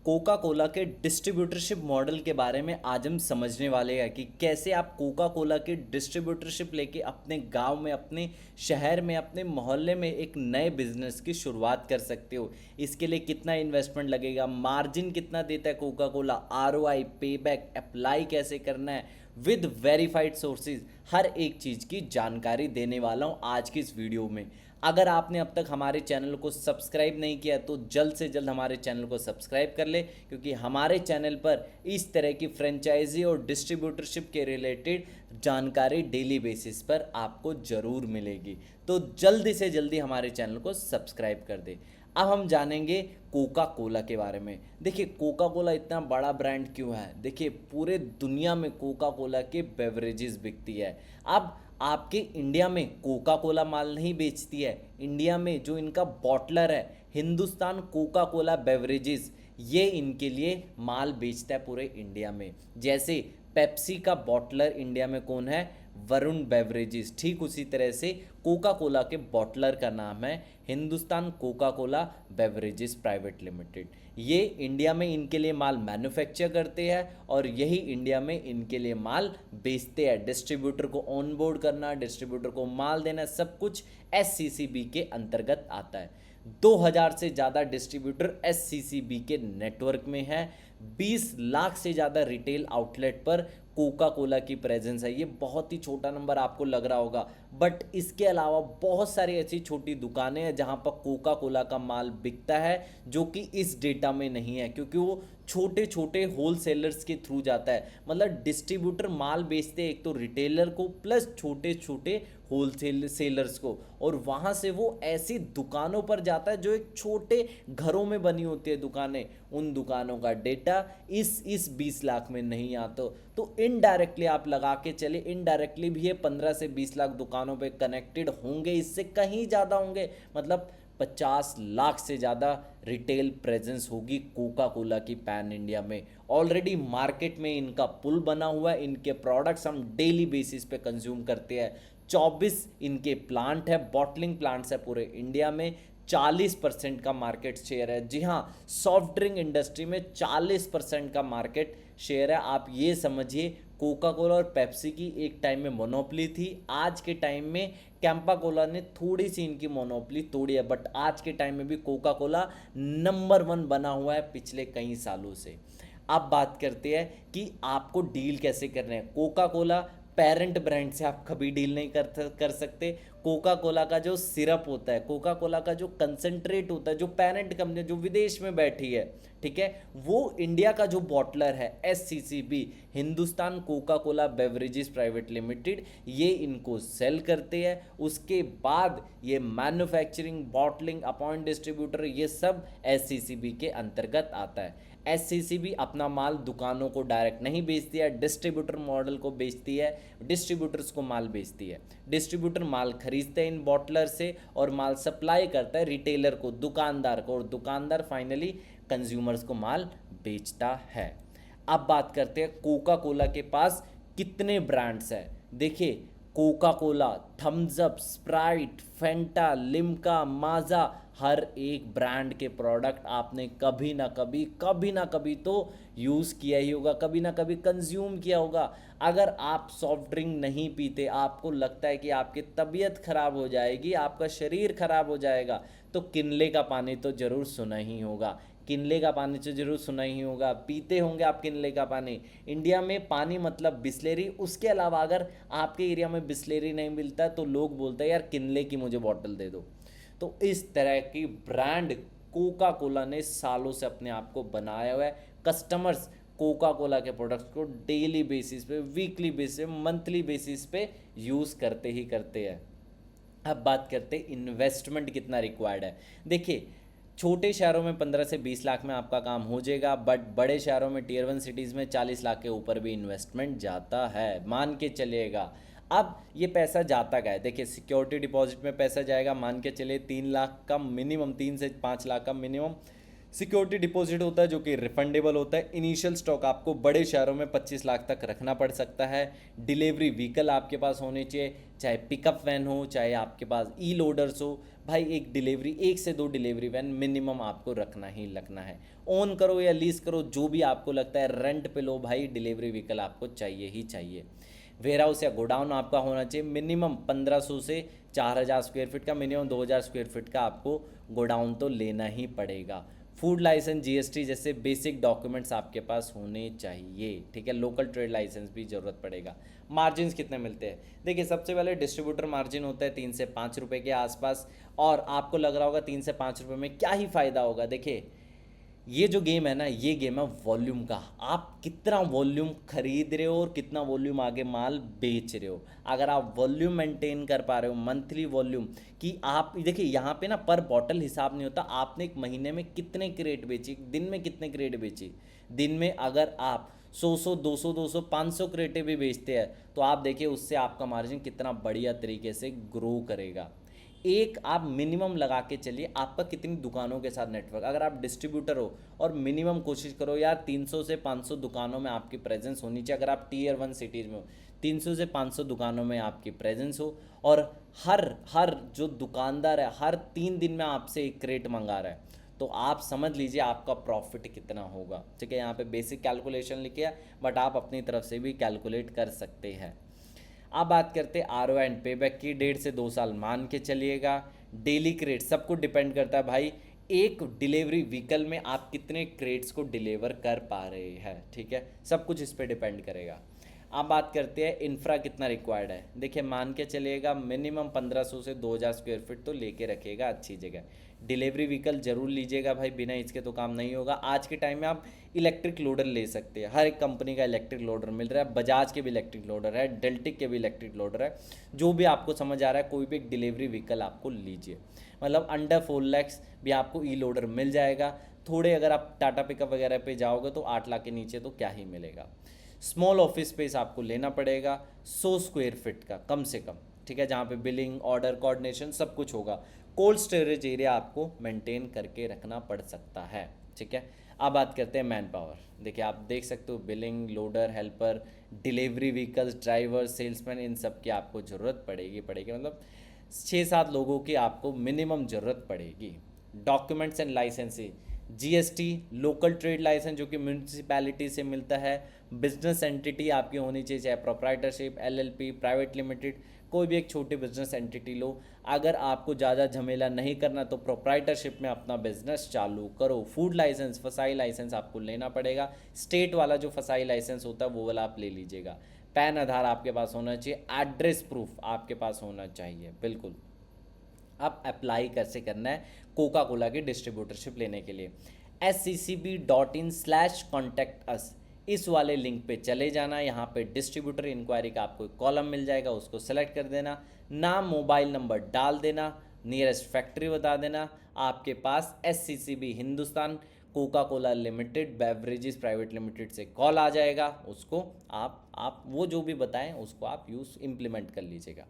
Coca Cola के distributorship model के बारे में आज हम समझने वाले हैं कि कैसे आप कोका कोला की डिस्ट्रीब्यूटरशिप लेके अपने गांव में, अपने शहर में, अपने मोहल्ले में एक नए बिजनेस की शुरुआत कर सकते हो। इसके लिए कितना इन्वेस्टमेंट लगेगा, मार्जिन कितना देता है Coca Cola, ROI, payback, apply कैसे करना है विद वेरीफाइड सोर्सेज, हर एक चीज़ की जानकारी देने वाला हूँ आज की इस वीडियो में। अगर आपने अब तक हमारे चैनल को सब्सक्राइब नहीं किया तो जल्द से जल्द हमारे चैनल को सब्सक्राइब कर ले, क्योंकि हमारे चैनल पर इस तरह की फ्रेंचाइजी और डिस्ट्रीब्यूटरशिप के रिलेटेड जानकारी डेली बेसिस पर आपको ज़रूर मिलेगी। तो जल्दी से जल्दी हमारे चैनल को सब्सक्राइब कर दे। अब हम जानेंगे कोका कोला के बारे में। देखिए, कोका कोला इतना बड़ा ब्रांड क्यों है। देखिए, पूरे दुनिया में कोका कोला के बेवरेजेस बिकती है। अब आपके इंडिया में कोका कोला माल नहीं बेचती है, इंडिया में जो इनका बॉटलर है हिंदुस्तान कोका कोला बेवरेजेस, ये इनके लिए माल बेचता है पूरे इंडिया में। जैसे पेप्सी का बॉटलर इंडिया में कौन है, वरुण बेवरेजेस, ठीक उसी तरह से कोका कोला के बॉटलर का नाम है Hindustan Coca Cola beverages private limited. ये इंडिया में इनके लिए माल मैन्युफैक्चर करते हैं और यही इंडिया में इनके लिए माल बेचते हैं। डिस्ट्रीब्यूटर को ऑन बोर्ड करना, डिस्ट्रीब्यूटर को माल देना, सब कुछ एससीसीबी के अंतर्गत आता है। 2000 से ज़्यादा डिस्ट्रीब्यूटर एससीसीबी के नेटवर्क में है। 20 लाख से ज़्यादा रिटेल आउटलेट पर कोका कोला की प्रेजेंस है। ये बहुत ही छोटा नंबर आपको लग रहा होगा, बट इसके अलावा बहुत सारी ऐसी छोटी दुकानें हैं जहां पर कोका कोला का माल बिकता है, जो कि इस डेटा में नहीं है, क्योंकि वो छोटे छोटे होल सेलर्स के थ्रू जाता है। मतलब डिस्ट्रीब्यूटर माल बेचते हैं एक तो रिटेलर को, प्लस छोटे छोटे होल सेलर्स को, और वहाँ से वो ऐसी दुकानों पर जाता है जो एक छोटे घरों में बनी होती है दुकानें। उन दुकानों का डेटा इस 20 लाख में नहीं आता। तो इनडायरेक्टली आप लगा के चले, इनडायरेक्टली भी ये 15 से 20 लाख दुकानों पे कनेक्टेड होंगे, इससे कहीं ज़्यादा होंगे। मतलब 50 लाख से ज़्यादा रिटेल प्रेजेंस होगी कोका कोला की पैन इंडिया में। ऑलरेडी मार्केट में इनका पुल बना हुआ है, इनके प्रोडक्ट्स हम डेली बेसिस पे कंज्यूम करते हैं। 24 इनके प्लांट है, बॉटलिंग प्लांट्स है पूरे इंडिया में। 40% का मार्केट शेयर है। जी हाँ, सॉफ्ट ड्रिंक इंडस्ट्री में 40% का मार्केट शेयर है। आप ये समझिए, कोका कोला और पेप्सी की एक टाइम में मोनोपोली थी, आज के टाइम में कैंपा कोला ने थोड़ी सी इनकी मोनोपोली तोड़ी है, बट आज के टाइम में भी कोका कोला नंबर 1 बना हुआ है पिछले कई सालों से। अब बात करते हैं कि आपको डील कैसे करना है। कोका कोला पेरेंट ब्रांड से आप कभी डील नहीं कर सकते। कोका कोला का जो सिरप होता है, कोका कोला का जो कंसंट्रेट होता है, जो पेरेंट कंपनी जो विदेश में बैठी है, ठीक है, वो इंडिया का जो बॉटलर है SCCB, Hindustan Coca Cola beverages private limited, ये इनको सेल करते हैं। उसके बाद ये मैन्युफैक्चरिंग, बॉटलिंग, अपॉइंट डिस्ट्रीब्यूटर, ये सब एससीसीबी के अंतर्गत आता है। एससीसीबी अपना माल दुकानों को डायरेक्ट नहीं बेचती है, डिस्ट्रीब्यूटर मॉडल को बेचती है, डिस्ट्रीब्यूटर्स को माल बेचती है। डिस्ट्रीब्यूटर माल खरीदते हैं इन बॉटलर से और माल सप्लाई करता है रिटेलर को, दुकानदार को, और दुकानदार फाइनली कंज्यूमर्स को माल बेचता है। अब बात करते हैं कोका कोला के पास कितने ब्रांड्स हैं। देखिए, Coca Cola, Thums Up, Sprite, Fanta, Limca, Maaza, हर एक ब्रांड के प्रोडक्ट आपने कभी ना कभी तो यूज़ किया ही होगा, कभी ना कभी कंज्यूम किया होगा। अगर आप सॉफ्ट ड्रिंक नहीं पीते, आपको लगता है कि आपकी तबीयत खराब हो जाएगी, आपका शरीर खराब हो जाएगा, तो किनले का पानी तो ज़रूर सुना ही होगा। किनले का पानी तो जरूर सुना ही होगा, पीते होंगे आप किनले का पानी। इंडिया में पानी मतलब बिस्लेरी। उसके अलावा अगर आपके एरिया में बिस्लेरी नहीं मिलता तो लोग बोलते हैं यार किनले की मुझे बॉटल दे दो। तो इस तरह की ब्रांड कोका कोला ने सालों से अपने आप को बनाया हुआ है। कस्टमर्स कोका कोला के प्रोडक्ट्स को डेली बेसिस पे, वीकली बेसिस पे, मंथली बेसिस पे यूज़ करते ही करते हैं। अब बात करते हैं इन्वेस्टमेंट कितना रिक्वायर्ड है। देखिए, छोटे शहरों में 15 से 20 लाख में आपका काम हो जाएगा, बट बड़े शहरों में टियर 1 सिटीज़ में 40 लाख के ऊपर भी इन्वेस्टमेंट जाता है, मान के चलिएगा। अब ये पैसा जाता क्या है। देखिए, सिक्योरिटी डिपॉजिट में पैसा जाएगा, मान के चलिए 3 लाख का मिनिमम, 3 से 5 लाख का मिनिमम सिक्योरिटी डिपॉजिट होता है, जो कि रिफंडेबल होता है। इनिशियल स्टॉक आपको बड़े शहरों में 25 लाख तक रखना पड़ सकता है। डिलीवरी व्हीकल आपके पास होने चाहिए, चाहे पिकअप वैन हो, चाहे आपके पास ई लोडर्स हो। भाई एक डिलीवरी, 1 से 2 डिलीवरी वैन मिनिमम आपको रखना ही रखना है। ओन करो या लीज करो, जो भी आपको लगता है, रेंट पे लो भाई, डिलीवरी व्हीकल आपको चाहिए ही चाहिए। वेयर हाउस या गोडाउन आपका होना चाहिए मिनिमम 1500 से 4000 स्क्वायर फीट का, मिनिमम 2000 स्क्वायर फीट का आपको गोडाउन तो लेना ही पड़ेगा। फूड लाइसेंस, जीएसटी जैसे बेसिक डॉक्यूमेंट्स आपके पास होने चाहिए, ठीक है। लोकल ट्रेड लाइसेंस भी ज़रूरत पड़ेगा। मार्जिन्स कितने मिलते हैं? देखिए, सबसे पहले डिस्ट्रीब्यूटर मार्जिन होता है 3 से 5 रुपये के आसपास। और आपको लग रहा होगा 3 से 5 रुपये में क्या ही फ़ायदा होगा। देखिए, ये जो गेम है ना, ये गेम है वॉल्यूम का। आप कितना वॉल्यूम खरीद रहे हो और कितना वॉल्यूम आगे माल बेच रहे हो। अगर आप वॉल्यूम मेंटेन कर पा रहे हो, मंथली वॉल्यूम, कि आप देखिए यहाँ पे ना पर बॉटल हिसाब नहीं होता, आपने एक महीने में कितने क्रेट बेची, दिन में कितने क्रेट बेची। दिन में अगर आप 100 200 500 क्रेटें भी बेचते हैं, तो आप देखिए उससे आपका मार्जिन कितना बढ़िया तरीके से ग्रो करेगा। एक आप मिनिमम लगा के चलिए, आपका कितनी दुकानों के साथ नेटवर्क, अगर आप डिस्ट्रीब्यूटर हो और मिनिमम कोशिश करो यार 300 से 500 दुकानों में आपकी प्रेजेंस होनी चाहिए। अगर आप टीयर 1 सिटीज़ में हो, 300 से 500 दुकानों में आपकी प्रेजेंस हो, और हर हर जो दुकानदार है हर 3 दिन में आपसे एक क्रेट मंगा रहा है, तो आप समझ लीजिए आपका प्रॉफिट कितना होगा, ठीक है। यहाँ पे बेसिक कैलकुलेशन लिखे है, बट आप अपनी तरफ से भी कैलकुलेट कर सकते हैं। अब बात करते हैं आर ओ एंड पे बैक की। 1.5 से 2 साल मान के चलिएगा। डेली क्रेट सबको डिपेंड करता है भाई, एक डिलीवरी व्हीकल में आप कितने क्रेट्स को डिलीवर कर पा रहे हैं, ठीक है। सब कुछ इस पे डिपेंड करेगा। अब बात करते हैं इंफ्रा कितना रिक्वायर्ड है। देखिए, मान के चलिएगा मिनिमम 1500 से 2000 स्क्वायर फीट तो लेके रखिएगा अच्छी जगह। डिलीवरी व्हीकल जरूर लीजिएगा भाई, बिना इसके तो काम नहीं होगा। आज के टाइम में आप इलेक्ट्रिक लोडर ले सकते हैं, हर एक कंपनी का इलेक्ट्रिक लोडर मिल रहा है। बजाज के भी इलेक्ट्रिक लोडर है, डेल्टिक के भी इलेक्ट्रिक लोडर है। जो भी आपको समझ आ रहा है, कोई भी एक डिलीवरी व्हीकल आपको लीजिए। मतलब अंडर 4 lakhs भी आपको ई लोडर मिल जाएगा। थोड़े अगर आप टाटा पिकअप वगैरह पे जाओगे तो 8 लाख के नीचे तो क्या ही मिलेगा। स्मॉल ऑफिस स्पेस आपको लेना पड़ेगा 100 स्क्वायर फीट का कम से कम, ठीक है, जहाँ पे बिलिंग, ऑर्डर, कोऑर्डिनेशन सब कुछ होगा। कोल्ड स्टोरेज एरिया आपको मेंटेन करके रखना पड़ सकता है, ठीक है। अब बात करते हैं मैन पावर। देखिए, आप देख सकते हो billing, loader, helper, delivery vehicles, driver, salesman, इन सब की आपको ज़रूरत पड़ेगी मतलब 6-7 लोगों की आपको मिनिमम ज़रूरत पड़ेगी। डॉक्यूमेंट्स एंड लाइसेंसी, जीएसटी, लोकल ट्रेड लाइसेंस जो कि म्यूनिसिपैलिटी से मिलता है। बिजनेस एंटिटी आपकी होनी चाहिए, चाहे प्रोप्राइटरशिप, एलएलपी, प्राइवेट लिमिटेड, कोई भी एक छोटी बिजनेस एंटिटी लो। अगर आपको ज़्यादा झमेला नहीं करना तो प्रोप्राइटरशिप में अपना बिजनेस चालू करो। फूड लाइसेंस, फसाई लाइसेंस आपको लेना पड़ेगा। स्टेट वाला जो फसाई लाइसेंस होता है वो वाला आप ले लीजिएगा। पैन आधार आपके पास होना चाहिए। एड्रेस प्रूफ आपके पास होना चाहिए, बिल्कुल। अब अप्लाई कैसे करना है कोका कोला की डिस्ट्रीब्यूटरशिप लेने के लिए? scb.in/contact us, इस वाले लिंक पे चले जाना। यहाँ पे डिस्ट्रीब्यूटर इंक्वायरी का आपको एक कॉलम मिल जाएगा, उसको सेलेक्ट कर देना। नाम, मोबाइल नंबर डाल देना, नियरेस्ट फैक्ट्री बता देना। आपके पास SCCB Hindustan Coca Cola limited beverages private limited से कॉल आ जाएगा। उसको आप वो जो भी बताएं उसको आप यूज़ इम्प्लीमेंट कर लीजिएगा।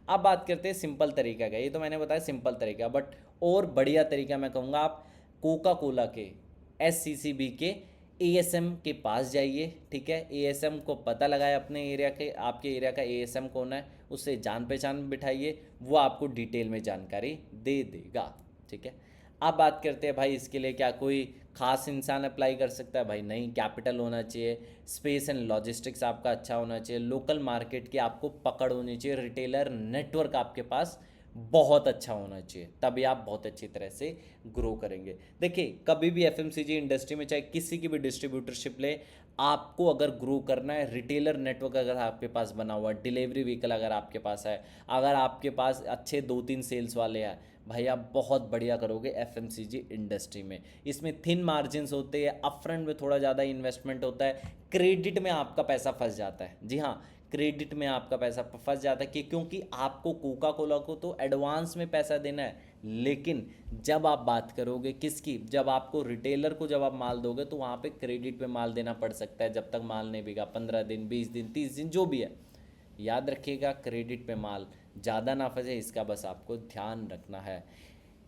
अब बात करते हैं सिंपल तरीका का। ये तो मैंने बताया सिंपल तरीका, बट और बढ़िया तरीका मैं कहूँगा, आप कोका कोला के SCCB के ASM के पास जाइए, ठीक है। ASM को पता लगाए अपने एरिया के, आपके एरिया का ASM कौन है, उससे जान पहचान बिठाइए, वो आपको डिटेल में जानकारी दे देगा, ठीक है। अब बात करते हैं भाई, इसके लिए क्या कोई खास इंसान अप्लाई कर सकता है? भाई नहीं, कैपिटल होना चाहिए, स्पेस एंड लॉजिस्टिक्स आपका अच्छा होना चाहिए, लोकल मार्केट की आपको पकड़ होनी चाहिए, रिटेलर नेटवर्क आपके पास बहुत अच्छा होना चाहिए, तभी आप बहुत अच्छी तरह से ग्रो करेंगे। देखिए, कभी भी FMCG इंडस्ट्री में चाहे किसी की भी डिस्ट्रीब्यूटरशिप ले, आपको अगर ग्रो करना है, रिटेलर नेटवर्क अगर आपके पास बना हुआ है, डिलीवरी व्हीकल अगर आपके पास है, अगर आपके पास अच्छे 2-3 सेल्स वाले हैं, भाई आप बहुत बढ़िया करोगे FMCG इंडस्ट्री में। इसमें थिन मार्जिन्स होते हैं, अपफ्रंट में थोड़ा ज़्यादा इन्वेस्टमेंट होता है, क्रेडिट में आपका पैसा फंस जाता है। जी हाँ, क्रेडिट में आपका पैसा फंस जाता है कि क्योंकि आपको कोका कोला को तो एडवांस में पैसा देना है, लेकिन जब आप बात करोगे किसकी, जब आपको रिटेलर को जब आप माल दोगे तो वहाँ पे क्रेडिट पे माल देना पड़ सकता है, जब तक माल नहीं बिका, 15 दिन, 20 दिन, 30 दिन, जो भी है। याद रखिएगा, क्रेडिट पे माल ज़्यादा ना फंसे, इसका बस आपको ध्यान रखना है।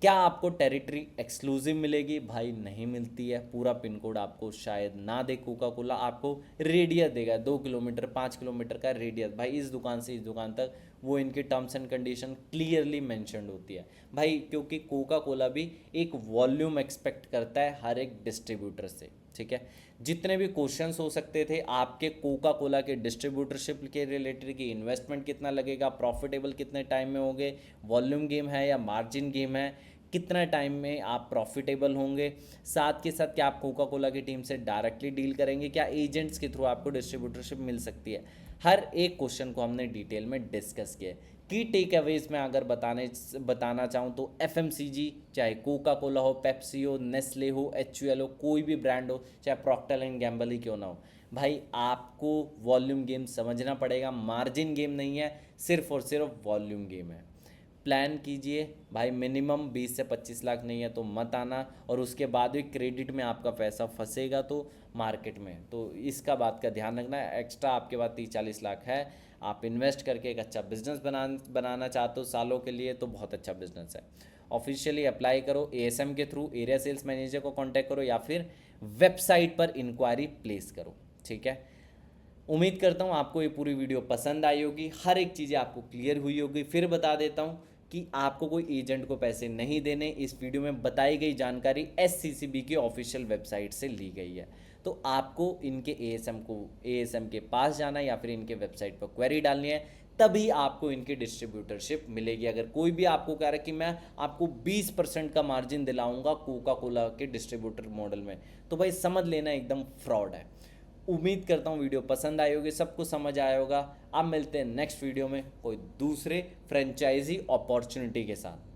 क्या आपको टेरिटरी एक्सक्लूसिव मिलेगी? भाई नहीं मिलती है। पूरा पिन कोड आपको शायद ना दे कोका कोला, आपको रेडियस देगा 2 किलोमीटर 5 किलोमीटर का रेडियस। भाई इस दुकान से इस दुकान तक, वो इनके terms and condition clearly mentioned होती है भाई, क्योंकि कोका कोला भी एक वॉल्यूम एक्सपेक्ट करता है हर एक डिस्ट्रीब्यूटर से। ठीक है, जितने भी क्वेश्चंस हो सकते थे आपके कोका कोला के डिस्ट्रीब्यूटरशिप के रिलेटेड, की इन्वेस्टमेंट कितना लगेगा, प्रॉफिटेबल कितने टाइम में होंगे, वॉल्यूम गेम है या मार्जिन गेम है, कितना टाइम में आप प्रॉफिटेबल होंगे, साथ के साथ क्या आप कोका कोला की टीम से डायरेक्टली डील करेंगे, क्या एजेंट्स के थ्रू आपको डिस्ट्रीब्यूटरशिप मिल सकती है, हर एक क्वेश्चन को हमने डिटेल में डिस्कस किया है। की टेक अवेज में अगर बताना चाहूँ तो एफएमसीजी, चाहे कोका कोला हो, पेप्सी हो, नेस्ले हो, एचयूएल हो, कोई भी ब्रांड हो, चाहे प्रॉक्टर एंड गैम्बल ही क्यों ना हो, भाई आपको वॉल्यूम गेम समझना पड़ेगा। मार्जिन गेम नहीं है, सिर्फ और सिर्फ वॉल्यूम गेम है। प्लान कीजिए भाई, मिनिमम 20 से 25 लाख नहीं है तो मत आना, और उसके बाद भी क्रेडिट में आपका पैसा फंसेगा तो मार्केट में, तो इसका बात का ध्यान रखना है। एक्स्ट्रा आपके पास 30-40 लाख है, आप इन्वेस्ट करके एक अच्छा बिजनेस बनाना चाहते हो सालों के लिए, तो बहुत अच्छा बिजनेस है। ऑफिशियली अप्लाई करो एएसएम के थ्रू, एरिया सेल्स मैनेजर को कॉन्टैक्ट करो या फिर वेबसाइट पर इंक्वायरी प्लेस करो। ठीक है, उम्मीद करता हूँ आपको ये पूरी वीडियो पसंद आई होगी, हर एक चीज़ें आपको क्लियर हुई होगी। फिर बता देता हूँ कि आपको कोई एजेंट को पैसे नहीं देने। इस वीडियो में बताई गई जानकारी एससीसीबी की ऑफिशियल वेबसाइट से ली गई है, तो आपको इनके एएसएम के पास जाना है या फिर इनके वेबसाइट पर क्वेरी डालनी है, तभी आपको इनकी डिस्ट्रीब्यूटरशिप मिलेगी। अगर कोई भी आपको कह रहा है कि मैं आपको 20% का मार्जिन दिलाऊंगा कोका कोला के डिस्ट्रीब्यूटर मॉडल में, तो भाई समझ लेना एकदम फ्रॉड है। उम्मीद करता हूँ वीडियो पसंद आई होगी, सबको समझ आया होगा। अब मिलते हैं नेक्स्ट वीडियो में कोई दूसरे फ्रेंचाइजी अपॉर्चुनिटी के साथ।